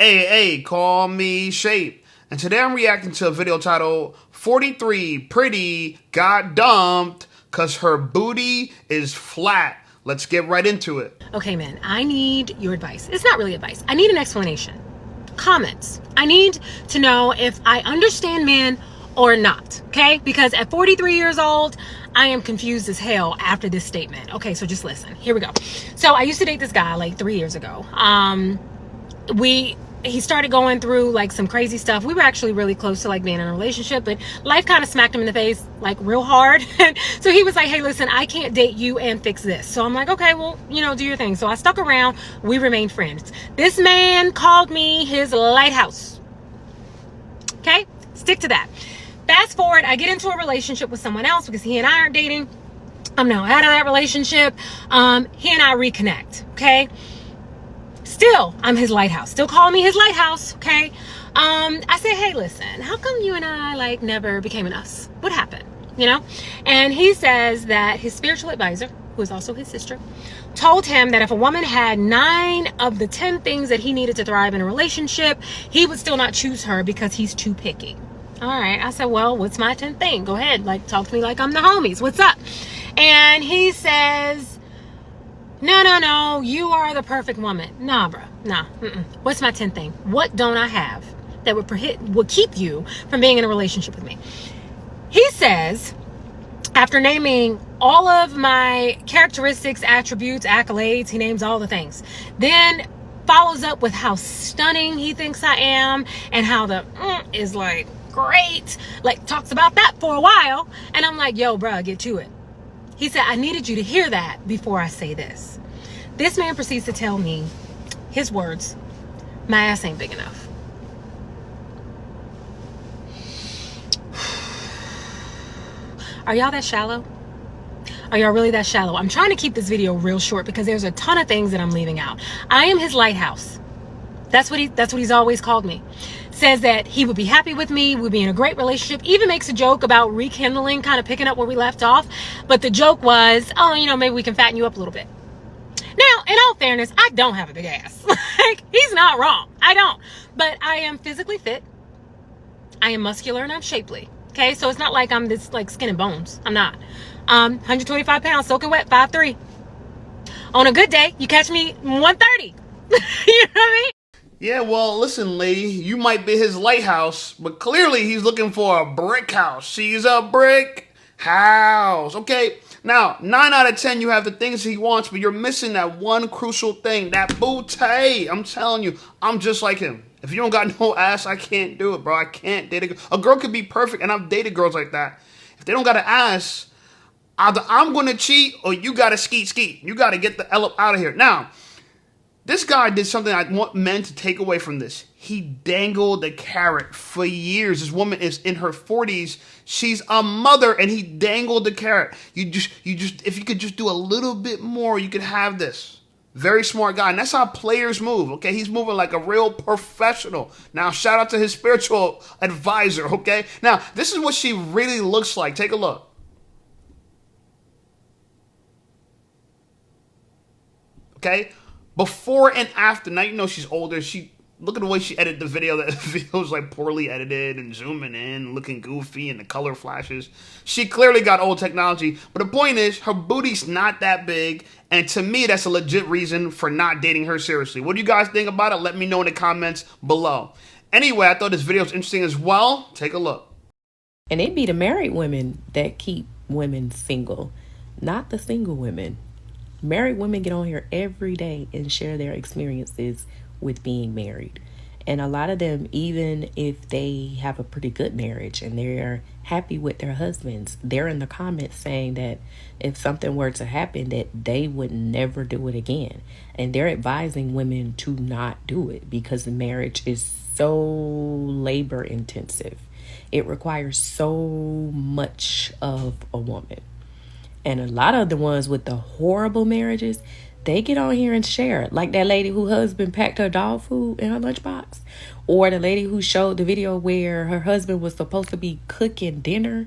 AA, call me Shape. And today I'm reacting to a video titled 43 Pretty Got Dumped Cause Her Booty is Flat. Let's get right into it. Okay, man, I need your advice. It's not really advice. I need an explanation. Comments. I need to know if I understand men or not, okay? Because at 43 years old, I am confused as hell after this statement. Okay, so just listen. Here we go. So I used to date this guy like 3 years ago. He started going through like some crazy stuff. We were actually really close to like being in a relationship, but life kind of smacked him in the face like real hard. So he was like, hey, listen, I can't date you and fix this. So I'm like, okay, well, do your thing. So I stuck around. We remained friends. This man called me his lighthouse. Okay, stick to that. Fast forward, I get into a relationship with someone else because he and I aren't dating. I'm now out of that relationship. He and I reconnect. Okay. Still, I'm his lighthouse. Still calling me his lighthouse, okay? I say, hey, listen, how come you and I, like, never became an us? What happened, And he says that his spiritual advisor, who is also his sister, told him that if a woman had 9 of the 10 things that he needed to thrive in a relationship, he would still not choose her because he's too picky. All right. I said, well, what's my 10th thing? Go ahead. Like, talk to me like I'm the homies. What's up? And he says, no, you are the perfect woman. Nah, bro. Nah. What's my 10th thing? What don't I have that would keep you from being in a relationship with me? He says, after naming all of my characteristics, attributes, accolades, he names all the things. Then follows up with how stunning he thinks I am and how the is like great. Like talks about that for a while. And I'm like, yo, bro, get to it. He said, I needed you to hear that before I say this. This man proceeds to tell me, his words, my ass ain't big enough. Are y'all that shallow? Are y'all really that shallow? I'm trying to keep this video real short because there's a ton of things that I'm leaving out. I am his lighthouse. That's what he's always called me. Says that he would be happy with me, would be in a great relationship, even makes a joke about rekindling, kind of picking up where we left off. But the joke was, maybe we can fatten you up a little bit. Now, in all fairness, I don't have a big ass. Like, he's not wrong. I don't. But I am physically fit. I am muscular and I'm shapely. Okay, so it's not like I'm this like skin and bones. I'm not. 125 pounds, soaking wet, 5'3". On a good day, you catch me 130. You know what I mean? Yeah, well, listen, lady, you might be his lighthouse, but clearly he's looking for a brick house. She's a brick house. Okay, now, 9 out of 10, you have the things he wants, but you're missing that one crucial thing, that booty. I'm telling you, I'm just like him. If you don't got no ass, I can't do it, bro. I can't date a girl. A girl could be perfect, and I've dated girls like that. If they don't got an ass, either I'm going to cheat or you got to skeet. You got to get the L up out of here. Now, this guy did something I want men to take away from this. He dangled the carrot for years. This woman is in her 40s. She's a mother, and he dangled the carrot. If you could just do a little bit more, you could have this. Very smart guy, and that's how players move, okay? He's moving like a real professional. Now, shout out to his spiritual advisor, okay? Now, this is what she really looks like. Take a look. Okay? Before and after. Now you know she's older. Look at the way she edited the video. That video was like poorly edited and zooming in, looking goofy, and the color flashes. She clearly got old technology. But the point is, her booty's not that big. And to me, that's a legit reason for not dating her seriously. What do you guys think about it? Let me know in the comments below. Anyway, I thought this video was interesting as well. Take a look. And it be the married women that keep women single, not the single women. Married women get on here every day and share their experiences with being married. And a lot of them, even if they have a pretty good marriage and they're happy with their husbands, they're in the comments saying that if something were to happen, that they would never do it again. And they're advising women to not do it because the marriage is so labor intensive. It requires so much of a woman. And a lot of the ones with the horrible marriages, they get on here and share it. Like that lady whose husband packed her dog food in her lunchbox. Or the lady who showed the video where her husband was supposed to be cooking dinner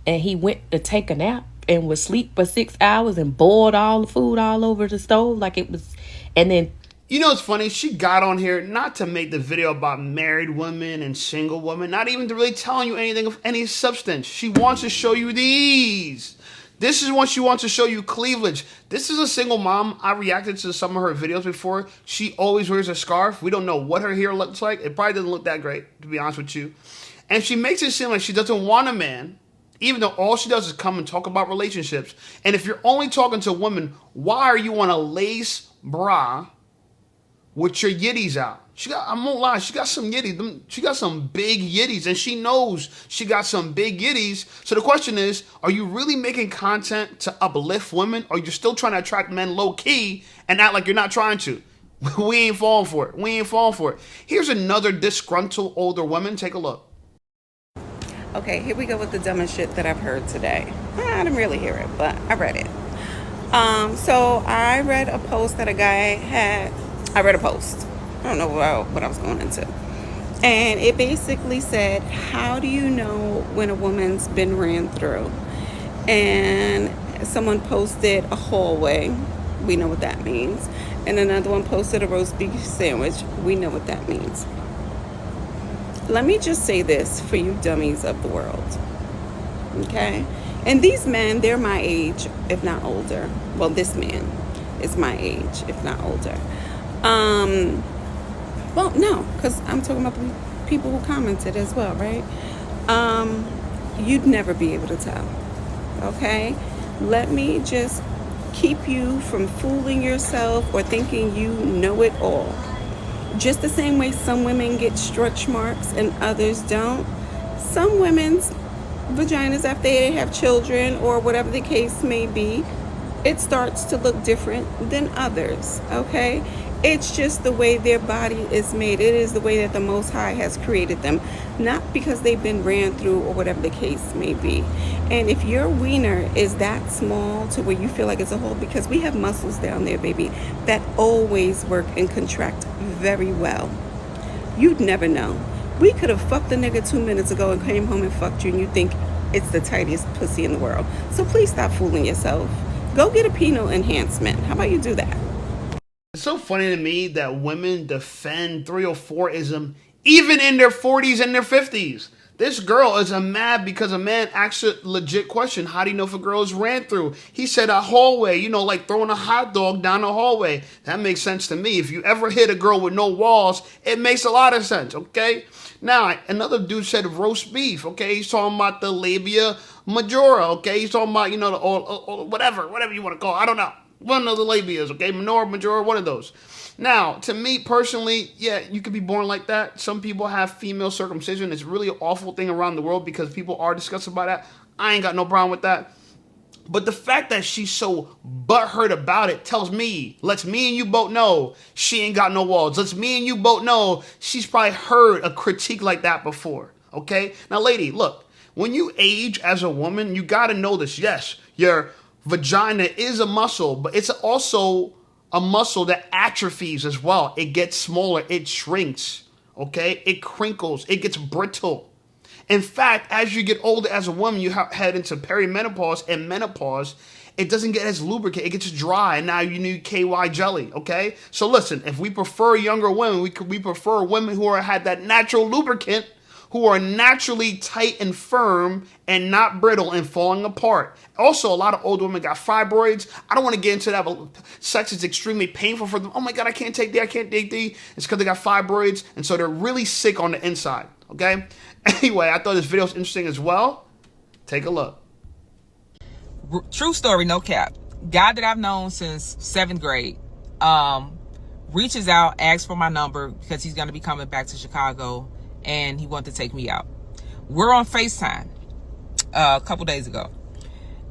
and he went to take a nap and would sleep for 6 hours and boiled all the food all over the stove like it was. And then You know, it's funny. She got on here not to make the video about married women and single women, not even to really telling you anything of any substance. She wants to show you these. This is what she wants to show you, cleavage. This is a single mom. I reacted to some of her videos before. She always wears a scarf. We don't know what her hair looks like. It probably doesn't look that great, to be honest with you. And she makes it seem like she doesn't want a man, even though all she does is come and talk about relationships. And if you're only talking to women, why are you on a lace bra with your yitties out? I won't lie, she got some yitties. She got some big yitties, and she knows she got some big yitties. So the question is, are you really making content to uplift women, or you're still trying to attract men low key and act like you're not trying to? We ain't falling for it. We ain't falling for it. Here's another disgruntled older woman. Take a look. Okay, here we go with the dumbest shit that I've heard today. I didn't really hear it, but I read it. So I read a post that a guy had. I read a post. I don't know what I was going into. And it basically said, how do you know when a woman's been ran through? And someone posted a hallway. We know what that means. And another one posted a roast beef sandwich. We know what that means. Let me just say this for you dummies of the world. Okay? And these men, they're my age, if not older. Well, this man is my age, if not older. Well, no, because I'm talking about people who commented as well, right? You'd never be able to tell, okay? Let me just keep you from fooling yourself or thinking you know it all. Just the same way some women get stretch marks and others don't. Some women's vaginas, after they have children or whatever the case may be, it starts to look different than others, okay? It's just the way their body is made. It is the way that the Most High has created them, not because they've been ran through or whatever the case may be. And if your wiener is that small to where you feel like it's a hole, because we have muscles down there, baby, that always work and contract very well. You'd never know. We could have fucked the nigga 2 minutes ago and came home and fucked you, and you think it's the tightest pussy in the world. So please stop fooling yourself. Go get a penile enhancement. How about you do that? It's so funny to me that women defend 304ism even in their 40s and their 50s. This girl is mad because a man asked a legit question. How do you know if a girl is ran through? He said a hallway, you know, like throwing a hot dog down a hallway. That makes sense to me. If you ever hit a girl with no walls, it makes a lot of sense, okay? Now, another dude said roast beef, okay? He's talking about the labia majora, okay? He's talking about, you know, whatever you want to call it. I don't know. One of the labias, okay? Minora, majora, one of those. Now, to me personally, yeah, you could be born like that. Some people have female circumcision. It's really an awful thing around the world because people are discussing about that. I ain't got no problem with that. But the fact that she's so butthurt about it tells me, lets me and you both know she ain't got no walls. Lets me and you both know she's probably heard a critique like that before, okay? Now, lady, look, when you age as a woman, you got to know this. Yes, your vagina is a muscle, but it's also a muscle that atrophies as well. It gets smaller, it shrinks, okay? It crinkles, it gets brittle. In fact, as you get older as a woman, you head into perimenopause and menopause. It doesn't get as lubricant, it gets dry, and now you need KY jelly, okay? So listen, if we prefer younger women, we prefer women who had that natural lubricant, who are naturally tight and firm and not brittle and falling apart. Also, a lot of older women got fibroids. I don't want to get into that, but sex is extremely painful for them. Oh my God, I can't take D, I can't take D. It's because they got fibroids, and so they're really sick on the inside, okay? Anyway, I thought this video was interesting as well. Take a look. True story, no cap. Guy that I've known since 7th grade reaches out, asks for my number because he's going to be coming back to Chicago, and he wanted to take me out. We're on FaceTime a couple days ago,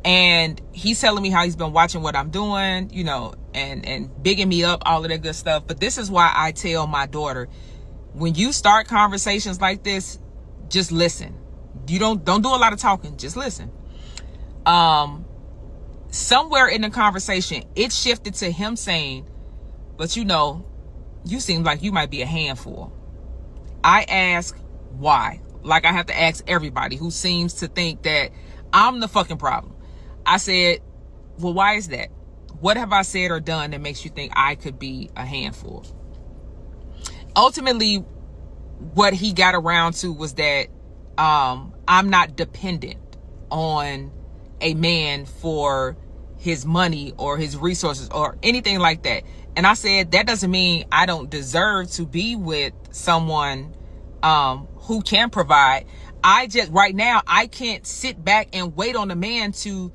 and he's telling me how he's been watching what I'm doing, you know, and bigging me up, all of that good stuff. But this is why I tell my daughter, when you start conversations like this, just listen. You don't do a lot of talking, just listen. Somewhere in the conversation, it shifted to him saying, but you know, you seem like you might be a handful. I ask why. Like I have to ask everybody who seems to think that I'm the fucking problem. I said, well, why is that? what have I said or done that makes you think I could be a handful? Ultimately, what he got around to was that I'm not dependent on a man for his money or his resources or anything like that. And I said, that doesn't mean I don't deserve to be with someone who can provide. Right now, I can't sit back and wait on a man to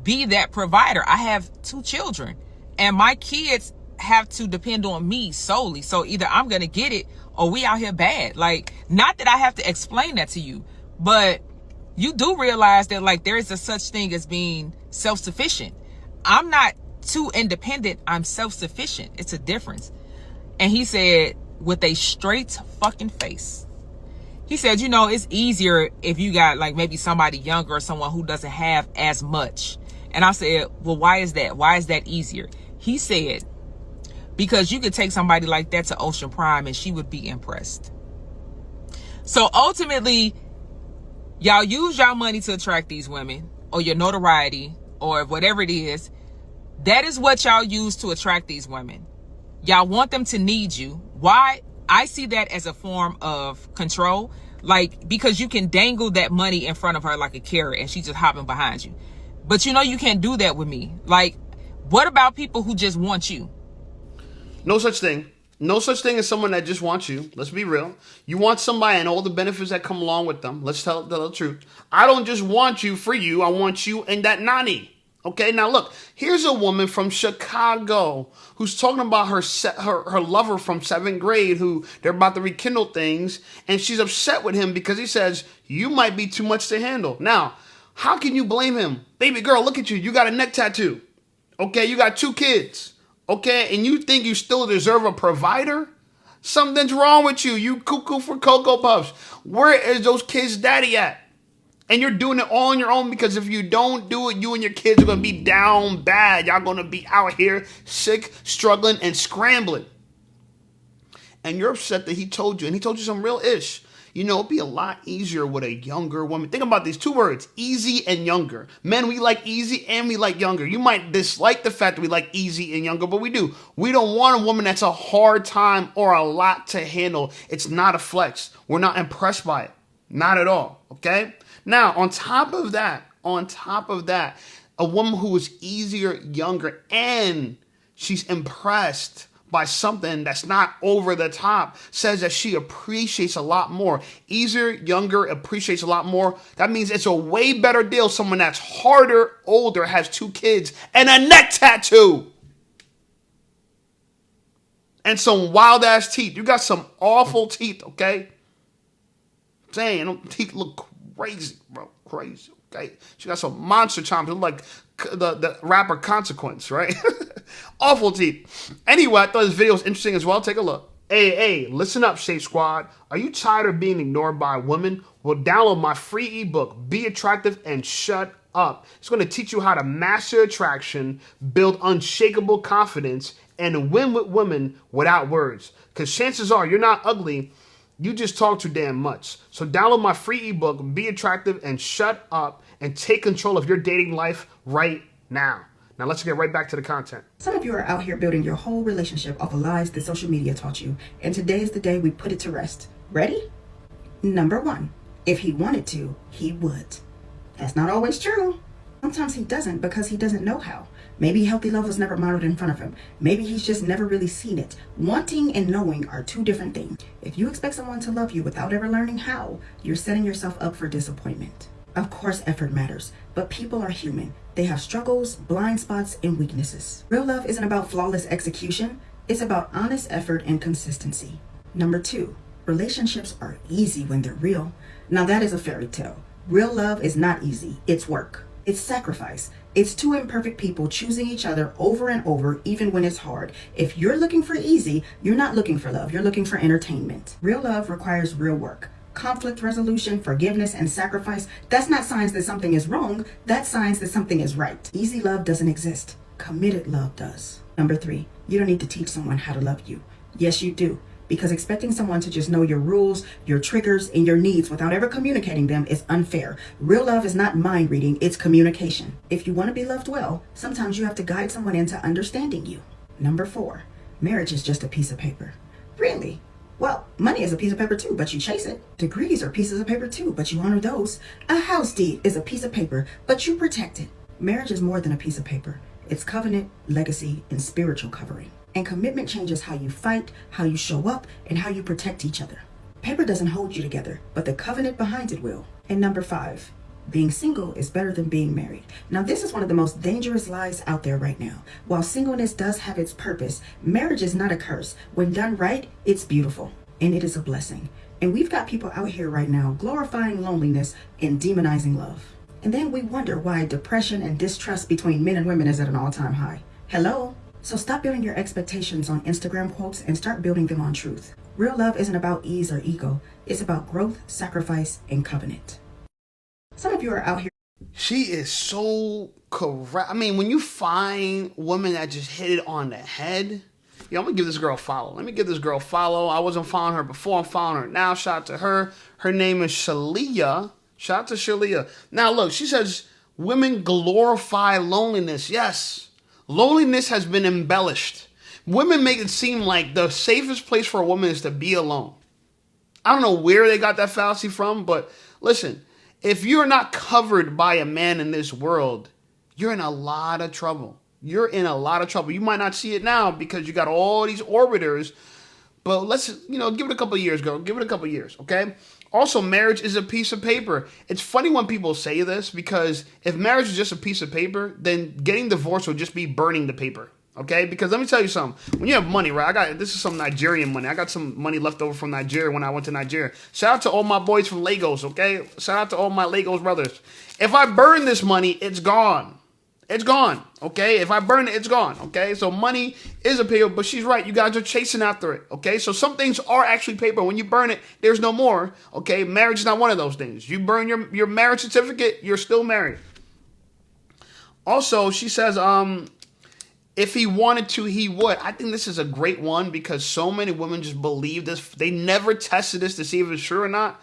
be that provider. I have 2 children and my kids have to depend on me solely. So either I'm going to get it or we out here bad. Like, not that I have to explain that to you, but you do realize that like there is a such thing as being self-sufficient. I'm not too independent. I'm self-sufficient. It's a difference. And he said with a straight fucking face, he said, you know, it's easier if you got like maybe somebody younger or someone who doesn't have as much. And I said, well, why is that? Why is that easier? He said, because you could take somebody like that to Ocean Prime and she would be impressed. So ultimately, y'all use y'all money to attract these women or your notoriety or whatever it is. That is what y'all use to attract these women. Y'all want them to need you. Why? I see that as a form of control. Like, because you can dangle that money in front of her like a carrot and she's just hopping behind you. But you know you can't do that with me. Like, what about people who just want you? No such thing. No such thing as someone that just wants you. Let's be real. You want somebody and all the benefits that come along with them. Let's tell the truth. I don't just want you for you. I want you and that nanny. Okay, now look, here's a woman from Chicago who's talking about her lover from 7th grade who they're about to rekindle things, and she's upset with him because he says, you might be too much to handle. Now, how can you blame him? Baby girl, look at you. You got a neck tattoo. Okay, you got 2 kids. Okay, and you think you still deserve a provider? Something's wrong with you. You cuckoo for Cocoa Puffs. Where is those kids' daddy at? And you're doing it all on your own, because if you don't do it, you and your kids are going to be down bad. Y'all going to be out here sick, struggling, and scrambling. And you're upset that he told you, and he told you some real ish. You know, it'd be a lot easier with a younger woman. Think about these 2 words, easy and younger. Men, we like easy and we like younger. You might dislike the fact that we like easy and younger, but we do. We don't want a woman that's a hard time or a lot to handle. It's not a flex. We're not impressed by it. Not at all, okay? Now, on top of that, a woman who is easier, younger, and she's impressed by something that's not over the top says that she appreciates a lot more. Easier, younger, appreciates a lot more. That means it's a way better deal. Someone that's harder, older, has 2 kids, and a neck tattoo. And some wild ass teeth. You got some awful teeth, okay? Dang, them teeth look crazy, bro. Crazy, okay? She got some monster chomps. Look like the rapper Consequence, right? Awful teeth. Anyway, I thought this video was interesting as well. Take a look. Hey, listen up, Shape Squad. Are you tired of being ignored by women? Well, download my free ebook, Be Attractive and Shut Up. It's going to teach you how to master attraction, build unshakable confidence, and win with women without words. Because chances are you're not ugly. You just talk too damn much. So download my free ebook, Be Attractive and Shut Up, and take control of your dating life right now. Now let's get right back to the content. Some of you are out here building your whole relationship off of lies that social media taught you. And today is the day we put it to rest. Ready? Number 1, if he wanted to, he would. That's not always true. Sometimes he doesn't because he doesn't know how. Maybe healthy love was never modeled in front of him. Maybe he's just never really seen it. Wanting and knowing are 2 different things. If you expect someone to love you without ever learning how, you're setting yourself up for disappointment. Of course, effort matters, but people are human. They have struggles, blind spots, and weaknesses. Real love isn't about flawless execution. It's about honest effort and consistency. Number 2, relationships are easy when they're real. Now that is a fairy tale. Real love is not easy. It's work. It's sacrifice. It's 2 imperfect people choosing each other over and over, even when it's hard. If you're looking for easy, you're not looking for love. You're looking for entertainment. Real love requires real work. Conflict resolution, forgiveness, and sacrifice. That's not signs that something is wrong. That's signs that something is right. Easy love doesn't exist. Committed love does. Number 3, you don't need to teach someone how to love you. Yes, you do. because expecting someone to just know your rules, your triggers, and your needs without ever communicating them is unfair. Real love is not mind reading, it's communication. If you want to be loved well, sometimes you have to guide someone into understanding you. Number 4, marriage is just a piece of paper. Really? Well, money is a piece of paper too, but you chase it. Degrees are pieces of paper too, but you honor those. A house deed is a piece of paper, but you protect it. Marriage is more than a piece of paper. It's covenant, legacy, and spiritual covering. And commitment changes how you fight, how you show up, and how you protect each other. Paper doesn't hold you together, but the covenant behind it will. And number 5, being single is better than being married. Now, this is one of the most dangerous lies out there right now. While singleness does have its purpose, marriage is not a curse. When done right, it's beautiful, and it is a blessing. And we've got people out here right now glorifying loneliness and demonizing love. And then we wonder why depression and distrust between men and women is at an all-time high. Hello? So stop building your expectations on Instagram quotes and start building them on truth. Real love isn't about ease or ego. It's about growth, sacrifice, and covenant. Some of you are out here. She is so correct. I mean, when you find women that just hit it on the head, yo, I'm going to give this girl a follow. Let me give this girl a follow. I wasn't following her before. I'm following her now. Shout out to her. Her name is Shalia. Shout out to Shalia. Now, look, she says women glorify loneliness. Yes, loneliness has been embellished. Women make it seem like the safest place for a woman is to be alone. I don't know where they got that fallacy from, but listen, if you're not covered by a man in this world, you're in a lot of trouble. You're in a lot of trouble. You might not see it now because you got all these orbiters, but let's, give it a couple of years, girl. Give it a couple of years, okay? Also, marriage is a piece of paper. It's funny when people say this because if marriage is just a piece of paper, then getting divorced will just be burning the paper, okay? Because let me tell you something. When you have money, right? This is some Nigerian money. I got some money left over from Nigeria when I went to Nigeria. Shout out to all my boys from Lagos, okay? Shout out to all my Lagos brothers. If I burn this money, it's gone. It's gone, okay? If I burn it, it's gone, okay? So money is a paper, but she's right. You guys are chasing after it, okay? So some things are actually paper. When you burn it, there's no more, okay? Marriage is not one of those things. You burn your marriage certificate, you're still married. Also, she says, if he wanted to, he would. I think this is a great one because so many women just believe this. They never tested this to see if it's true or not.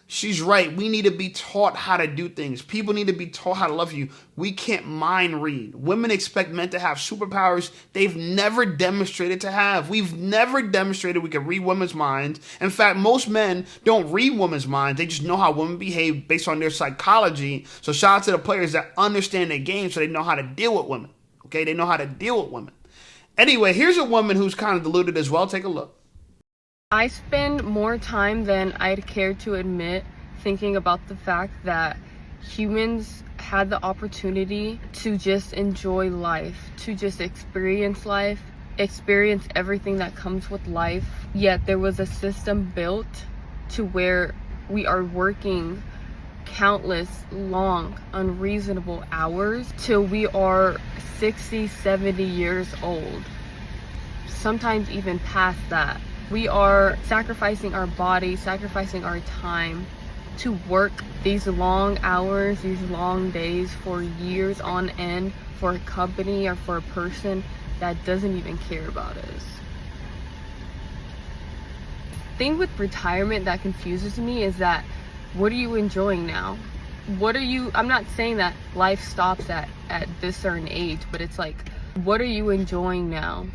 She's right. We need to be taught how to do things. People need to be taught how to love you. We can't mind read. Women expect men to have superpowers they've never demonstrated to have. We've never demonstrated we can read women's minds. In fact, most men don't read women's minds. They just know how women behave based on their psychology. So shout out to the players that understand their game so they know how to deal with women. Okay, they know how to deal with women. Anyway, here's a woman who's kind of deluded as well. Take a look. I spend more time than I'd care to admit thinking about the fact that humans had the opportunity to just enjoy life, to just experience life, experience everything that comes with life. Yet there was a system built to where we are working countless long, unreasonable hours till we are 60, 70 years old, sometimes even past that. We are sacrificing our body, sacrificing our time to work these long hours, these long days for years on end for a company or for a person that doesn't even care about us. The thing with retirement that confuses me is that what are you enjoying now? I'm not saying that life stops at this certain age, but it's like, what are you enjoying now?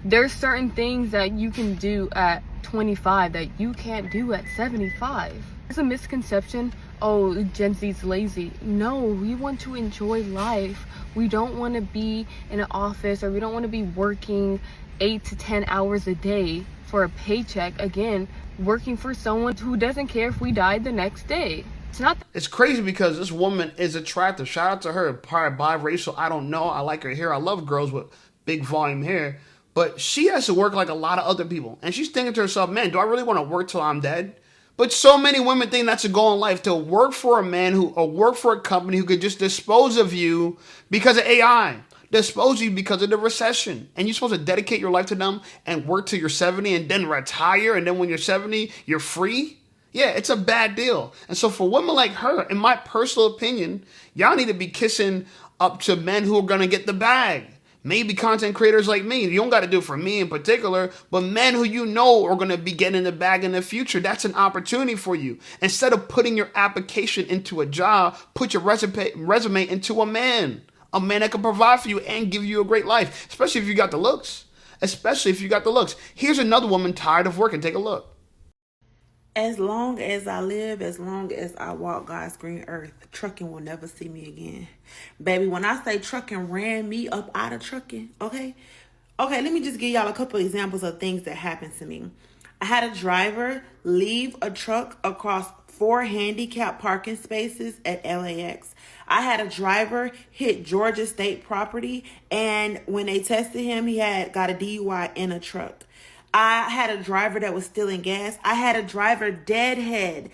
There's certain things that you can do at 25 that you can't do at 75. There's a misconception, oh, Gen Z's lazy. No, we want to enjoy life. We don't want to be in an office, or we don't want to be working 8 to 10 hours a day for a paycheck. Again, working for someone who doesn't care if we died the next day. It's crazy because this woman is attractive. Shout out to her. Probably biracial. I don't know. I like her hair. I love girls with big volume hair. But she has to work like a lot of other people. And she's thinking to herself, man, do I really want to work till I'm dead? But so many women think that's a goal in life, to work for a man or work for a company who could just dispose of you because of AI, dispose of you because of the recession. And you're supposed to dedicate your life to them and work till you're 70 and then retire. And then when you're 70, you're free. Yeah, it's a bad deal. And so for women like her, in my personal opinion, y'all need to be kissing up to men who are going to get the bag. Maybe content creators like me. You don't got to do it for me in particular, but men who you know are going to be getting in the bag in the future. That's an opportunity for you. Instead of putting your application into a job, put your resume into a man that can provide for you and give you a great life, especially if you got the looks. Here's another woman tired of working. Take a look. As long as I live, as long as I walk God's green earth, trucking will never see me again. Baby, when I say trucking ran me up out of trucking, okay, let me just give y'all a couple examples of things that happened to me. I had a driver leave a truck across 4 handicapped parking spaces at LAX. I had a driver hit Georgia State property, and when they tested him, he had got a DUI in a truck. I had a driver that was stealing gas. I had a driver deadhead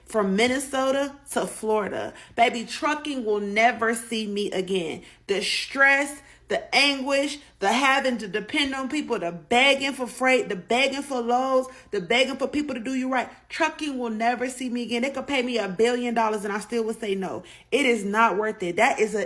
from Minnesota to Florida. Baby, trucking will never see me again. The stress, the anguish, the having to depend on people, the begging for freight, the begging for loads, the begging for people to do you right. Trucking will never see me again. They could pay me $1 billion and I still would say no. It is not worth it. That is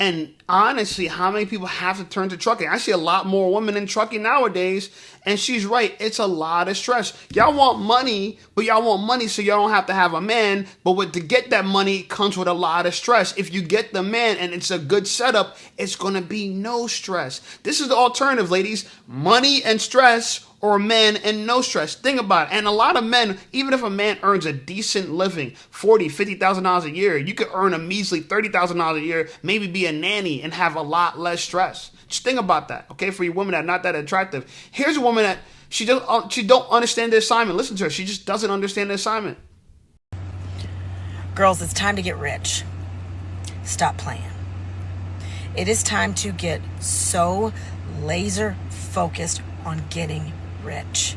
And honestly, how many people have to turn to trucking? I see a lot more women in trucking nowadays, and she's right. It's a lot of stress. Y'all want money, but y'all want money so y'all don't have to have a man. But to get that money comes with a lot of stress. If you get the man and it's a good setup, it's going to be no stress. This is the alternative, ladies. Money and stress, or men and no stress. Think about it. And a lot of men, even if a man earns a decent living, $40,000, $50,000 a year, you could earn a measly $30,000 a year, maybe be a nanny and have a lot less stress. Just think about that, okay? For you women that are not that attractive. Here's a woman that she don't understand the assignment. Listen to her. She just doesn't understand the assignment. Girls, it's time to get rich. Stop playing. It is time to get so laser focused on getting rich.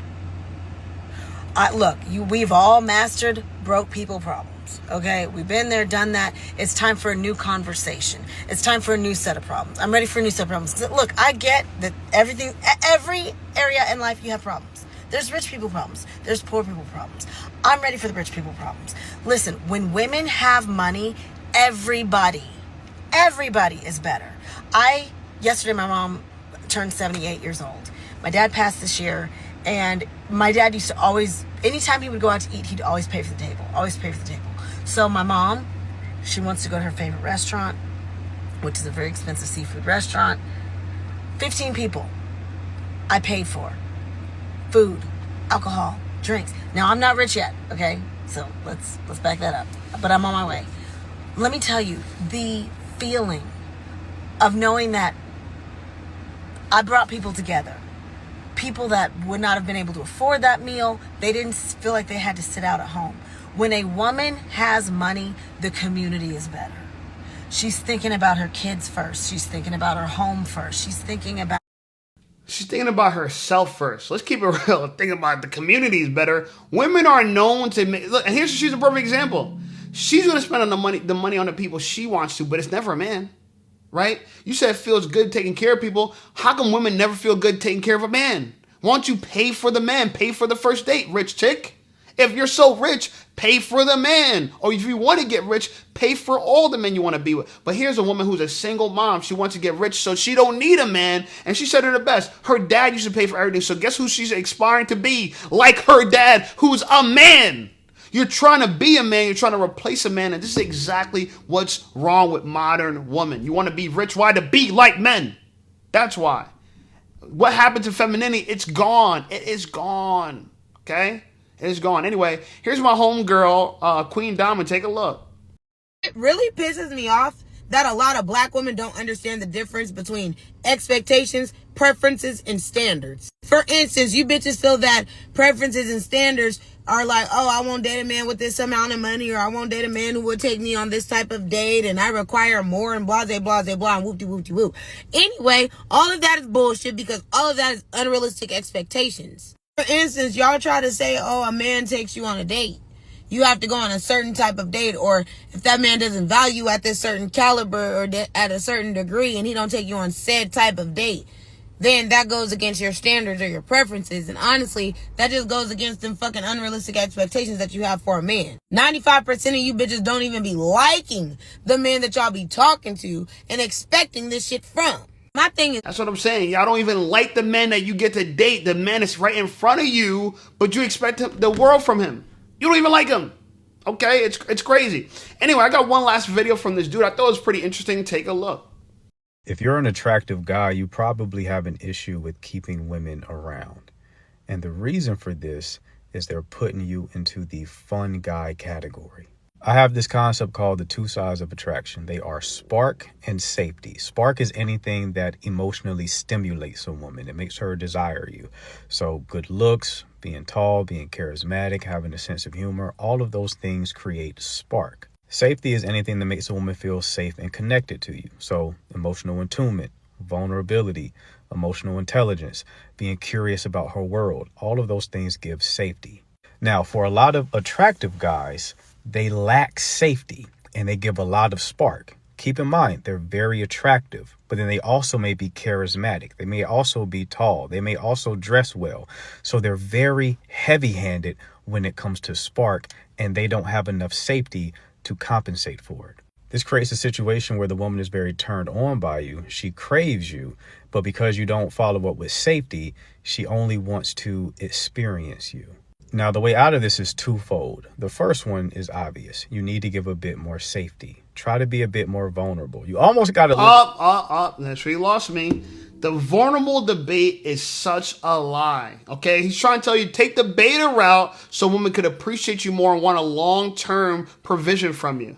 We've all mastered broke people problems, okay? We've been there, done that. It's time for a new conversation. It's time for a new set of problems. I'm ready for a new set of problems. Look, I get that every area in life you have problems. There's rich people problems. There's poor people problems. I'm ready for the rich people problems. Listen, when women have money, everybody is better. Yesterday my mom turned 78 years old. My dad passed this year, and my dad used to always, anytime he would go out to eat, he'd always pay for the table. So my mom, she wants to go to her favorite restaurant, which is a very expensive seafood restaurant. 15 people I paid for. Food, alcohol, drinks. Now, I'm not rich yet, okay? So let's back that up. But I'm on my way. Let me tell you, the feeling of knowing that I brought people together. People that would not have been able to afford that meal. They didn't feel like they had to sit out at home. When a woman has money, the community is better. She's thinking about her kids first. She's thinking about her home first. She's thinking about herself first. Let's keep it real. Thinking about the community is better. Women are known to look, and she's a perfect example. She's going to spend on the money on the people she wants to, but it's never a man. Right? You said it feels good taking care of people. How come women never feel good taking care of a man? Why don't you pay for the man? Pay for the first date, rich chick. If you're so rich, pay for the man. Or if you want to get rich, pay for all the men you want to be with. But here's a woman who's a single mom. She wants to get rich, so she don't need a man. And she said it the best. Her dad used to pay for everything. So guess who she's aspiring to be? Like her dad, who's a man. You're trying to be a man. You're trying to replace a man. And this is exactly what's wrong with modern women. You want to be rich. Why? To be like men. That's why. What happened to femininity? It's gone. It is gone. Okay? It is gone. Anyway, here's my homegirl, Queen Diamond. Take a look. It really pisses me off that a lot of black women don't understand the difference between expectations, preferences, and standards. For instance, you bitches feel that preferences and standards are like, oh, I won't date a man with this amount of money, or I won't date a man who will take me on this type of date, and I require more, and blah, blah, blah, blah, and whoop-de-whoop-de-whoop. Anyway, all of that is bullshit because all of that is unrealistic expectations. For instance, y'all try to say, oh, a man takes you on a date. You have to go on a certain type of date, or if that man doesn't value at this certain caliber or at a certain degree and he don't take you on said type of date, then that goes against your standards or your preferences. And honestly, that just goes against them fucking unrealistic expectations that you have for a man. 95% of you bitches don't even be liking the man that y'all be talking to and expecting this shit from. My thing is, That's what I'm saying. Y'all don't even like the man that you get to date. The man is right in front of you, but you expect the world from him. You don't even like him. Okay, it's crazy. Anyway, I got one last video from this dude. I thought it was pretty interesting. Take a look. If you're an attractive guy, you probably have an issue with keeping women around. And the reason for this is they're putting you into the fun guy category. I have this concept called the two sides of attraction. They are spark and safety. Spark is anything that emotionally stimulates a woman. It makes her desire you. So good looks, being tall, being charismatic, having a sense of humor, all of those things create spark. Safety is anything that makes a woman feel safe and connected to you. So emotional attunement, vulnerability, emotional intelligence, being curious about her world. All of those things give safety. Now, for a lot of attractive guys, they lack safety and they give a lot of spark. Keep in mind, they're very attractive, but then they also may be charismatic. They may also be tall. They may also dress well. So they're very heavy-handed when it comes to spark, and they don't have enough safety to compensate for it. This creates a situation where the woman is very turned on by you. She craves you, but because you don't follow up with safety, she only wants to experience you. Now, the way out of this is twofold. The first one is obvious. You need to give a bit more safety. Try to be a bit more vulnerable. You almost got to... That's where he lost me. The vulnerable debate is such a lie, okay? He's trying to tell you, take the beta route so women could appreciate you more and want a long-term provision from you.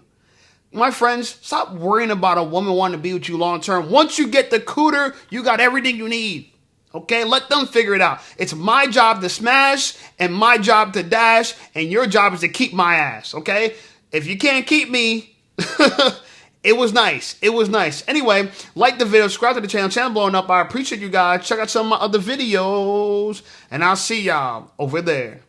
My friends, stop worrying about a woman wanting to be with you long-term. Once you get the cooter, you got everything you need. Okay, let them figure it out. It's my job to smash and my job to dash, and your job is to keep my ass, okay? If you can't keep me, it was nice. It was nice. Anyway, like the video, subscribe to the channel. Channel blowing up. I appreciate you guys. Check out some of my other videos, and I'll see y'all over there.